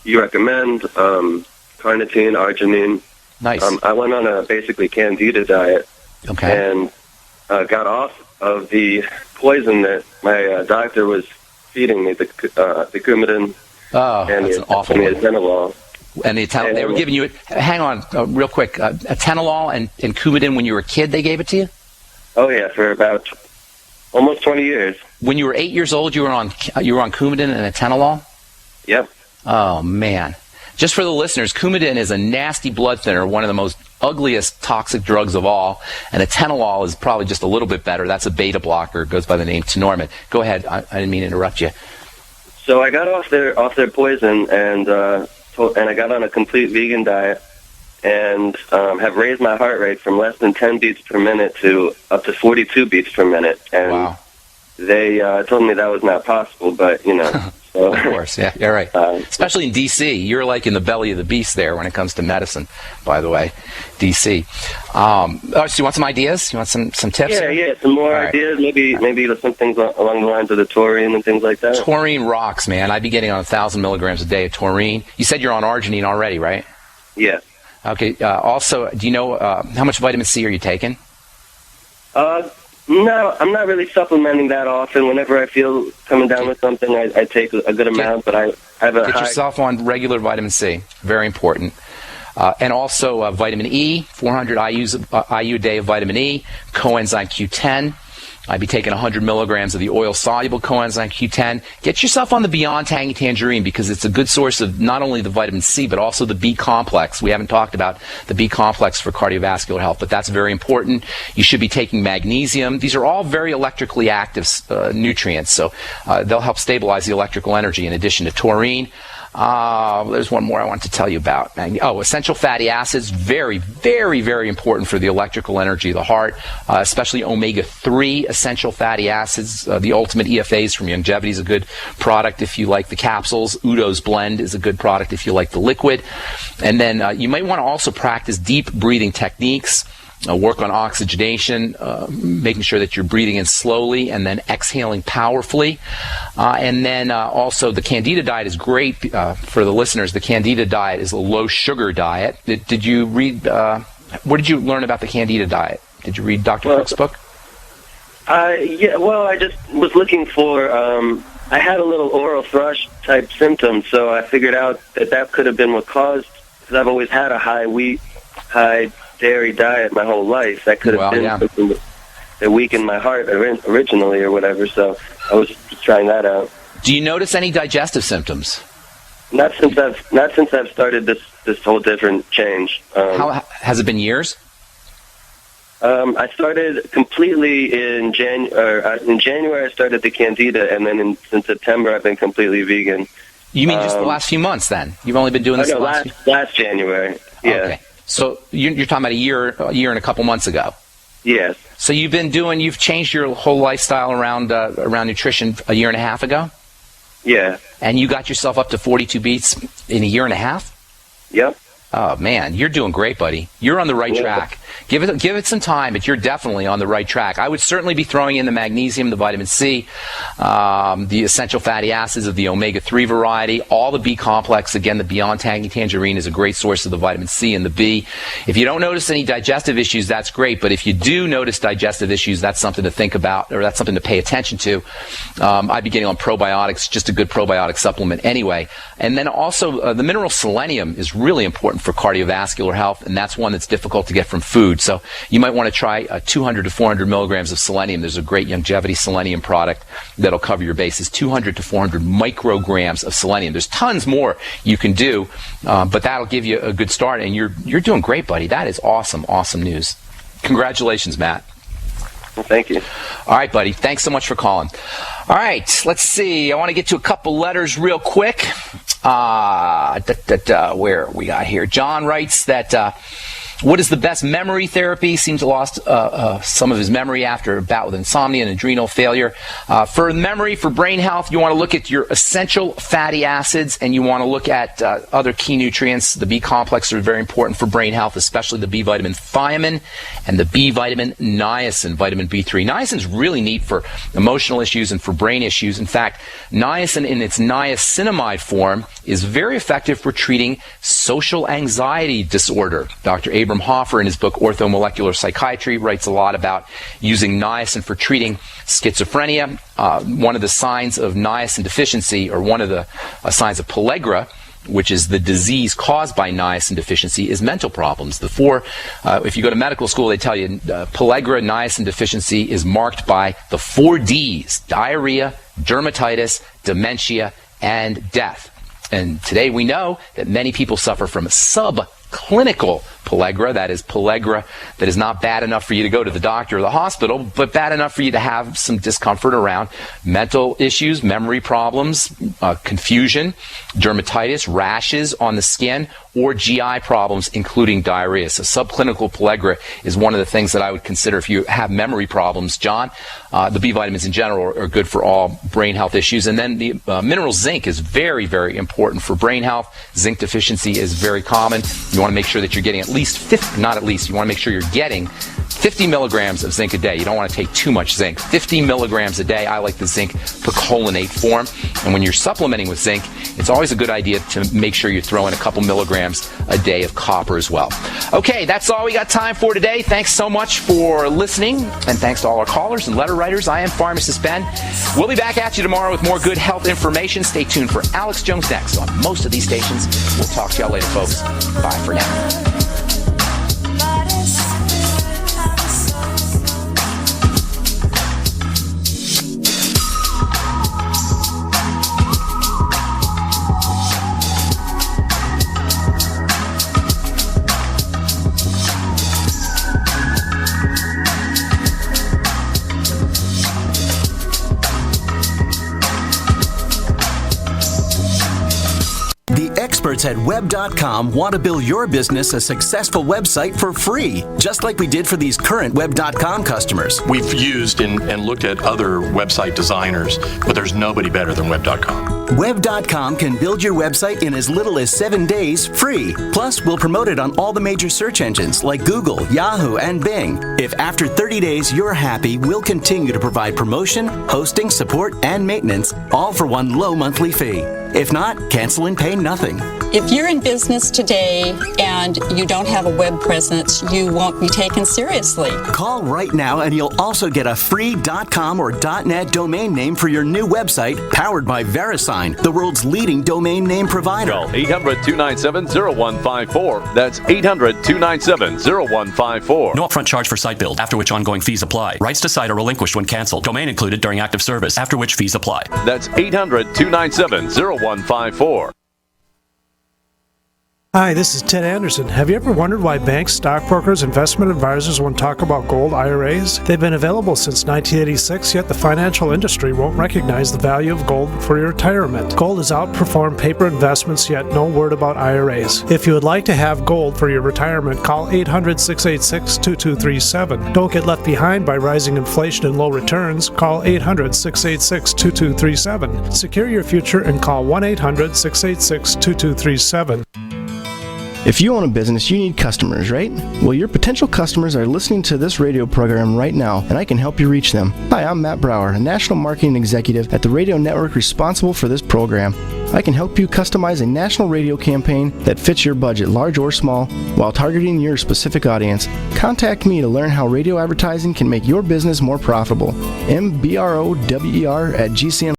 you recommend, carnitine, arginine. Nice. I went on a basically Candida diet. Okay. And got off of the poison that my doctor was feeding me, the Coumadin and that's the an awful one. atenolol. And they were giving you it. Hang on, real quick. Atenolol and Coumadin when you were a kid, they gave it to you? Oh yeah, for about almost 20 years. When you were 8 years old, you were on Coumadin and atenolol? Yep. Oh man. Just for the listeners, Coumadin is a nasty blood thinner, one of the most ugliest toxic drugs of all, and atenolol is probably just a little bit better. That's a beta blocker. It goes by the name Tenormin. Go ahead. I didn't mean to interrupt you. So I got off their poison, and I got on a complete vegan diet, and have raised my heart rate from less than 10 beats per minute to up to 42 beats per minute. And wow. They told me that was not possible, but, you know. So, of course, yeah, you're right. Especially in D.C. You're like in the belly of the beast there when it comes to medicine, by the way, D.C. So you want some ideas? You want some tips? Yeah, some more ideas. Maybe some things along the lines of the taurine and things like that. Taurine rocks, man. I'd be getting on 1,000 milligrams a day of taurine. You said you're on arginine already, right? Yeah. Okay. Also, do you know how much vitamin C are you taking? No, I'm not really supplementing that often. Whenever I feel coming down with something, I take a good amount, but I have a Get yourself on regular vitamin C. Very important. And also vitamin E, 400 IU a day of vitamin E, coenzyme Q10. I'd be taking 100 milligrams of the oil-soluble coenzyme Q10. Get yourself on the Beyond Tangy Tangerine because it's a good source of not only the vitamin C, but also the B complex. We haven't talked about the B complex for cardiovascular health, but that's very important. You should be taking magnesium. These are all very electrically active nutrients, so they'll help stabilize the electrical energy in addition to taurine. There's one more I want to tell you about. Essential fatty acids, very, very, very important for the electrical energy of the heart, especially omega-3 essential fatty acids. The Ultimate EFAs from Longevity is a good product if you like the capsules. Udo's Blend is a good product if you like the liquid. And then you might want to also practice deep breathing techniques. Work on oxygenation, making sure that you're breathing in slowly and then exhaling powerfully. And then also the Candida diet is great for the listeners. The Candida diet is a low-sugar diet. Did you read, what did you learn about the Candida diet? Did you read Dr. Cook's book? I just was looking for, I had a little oral thrush type symptom, so I figured out that could have been what caused, because I've always had a high wheat, high dairy diet my whole life. That could have been something that weakened my heart originally or whatever, so I was just trying that out. Do you notice any digestive symptoms? Not since I've started this whole different change. How has it been years? I started completely in January. In January I started the Candida, and then in September I've been completely vegan. You mean just the last few months then? You've only been doing this last January. Yeah. Okay. So you're talking about a year and a couple months ago. Yes. So you've changed your whole lifestyle around nutrition a year and a half ago? Yeah. And you got yourself up to 42 beats in a year and a half? Yep. Oh man, you're doing great, buddy. You're on the right track. Give it some time, but you're definitely on the right track. I would certainly be throwing in the magnesium, the vitamin C, the essential fatty acids of the omega-3 variety, all the B complex. Again, the Beyond Tangy Tangerine is a great source of the vitamin C and the B. If you don't notice any digestive issues, that's great. But if you do notice digestive issues, that's something to think about, or that's something to pay attention to. I'd be getting on probiotics, just a good probiotic supplement anyway. And then also the mineral selenium is really important for cardiovascular health, and that's one that's difficult to get from food. So you might want to try 200 to 400 milligrams of selenium. There's a great Longevity selenium product that'll cover your bases. 200 to 400 micrograms of selenium. There's tons more you can do, but that'll give you a good start, and you're doing great, buddy. That is awesome news. Congratulations, Matt. Well, thank you. All right, buddy. Thanks so much for calling. All right, let's see. I want to get to a couple letters real quick. Where we got here? John writes that What is the best memory therapy? Seems to have lost some of his memory after a bout with insomnia and adrenal failure. For memory, for brain health, you want to look at your essential fatty acids, and you want to look at other key nutrients. The B complex are very important for brain health, especially the B vitamin thiamine and the B vitamin niacin, vitamin B3. Niacin is really neat for emotional issues and for brain issues. In fact, niacin in its niacinamide form is very effective for treating social anxiety disorder. Dr. Abram Hoffer, in his book Orthomolecular Psychiatry, writes a lot about using niacin for treating schizophrenia. One of the signs of niacin deficiency, or one of the signs of pellagra, which is the disease caused by niacin deficiency, is mental problems. If you go to medical school, they tell you pellagra niacin deficiency is marked by the 4 Ds: diarrhea, dermatitis, dementia, and death. And today we know that many people suffer from subclinical pellagra, that is pellagra that is not bad enough for you to go to the doctor or the hospital, but bad enough for you to have some discomfort around mental issues, memory problems, confusion, dermatitis, rashes on the skin, or GI problems, including diarrhea. So subclinical pellagra is one of the things that I would consider if you have memory problems, John. The B vitamins in general are good for all brain health issues. And then the mineral zinc is very, very important for brain health. Zinc deficiency is very common. You want to make sure that you're getting you want to make sure you're getting 50 milligrams of zinc a day. You don't want to take too much zinc. 50 milligrams a day. I like the zinc picolinate form. And when you're supplementing with zinc, it's always a good idea to make sure you throw in a couple milligrams a day of copper as well. Okay, that's all we got time for today. Thanks so much for listening, and thanks to all our callers and letter writers. I am Pharmacist Ben. We'll be back at you tomorrow with more good health information. Stay tuned for Alex Jones next on most of these stations. We'll talk to y'all later, folks. Bye for now. Experts at Web.com want to build your business a successful website for free, just like we did for these current Web.com customers. We've used and looked at other website designers, but there's nobody better than Web.com. Web.com can build your website in as little as 7 days free. Plus, we'll promote it on all the major search engines like Google, Yahoo, and Bing. If after 30 days you're happy, we'll continue to provide promotion, hosting, support, and maintenance, all for one low monthly fee. If not, cancel and pay nothing. If you're in business today and you don't have a web presence, you won't be taken seriously. Call right now and you'll also get a free .com or .net domain name for your new website, powered by VeriSign, the world's leading domain name provider. Call 800-297-0154. That's 800-297-0154. No upfront charge for site build, after which ongoing fees apply. Rights to site are relinquished when canceled. Domain included during active service, after which fees apply. That's 800-297-0154. Hi, this is Ted Anderson. Have you ever wondered why banks, stockbrokers, investment advisors won't talk about gold IRAs? They've been available since 1986, yet the financial industry won't recognize the value of gold for your retirement. Gold has outperformed paper investments, yet no word about IRAs. If you would like to have gold for your retirement, call 800-686-2237. Don't get left behind by rising inflation and low returns. Call 800-686-2237. Secure your future and call 1-800-686-2237. If you own a business, you need customers, right? Well, your potential customers are listening to this radio program right now, and I can help you reach them. Hi, I'm Matt Brower, a national marketing executive at the radio network responsible for this program. I can help you customize a national radio campaign that fits your budget, large or small, while targeting your specific audience. Contact me to learn how radio advertising can make your business more profitable. mbrower@gcn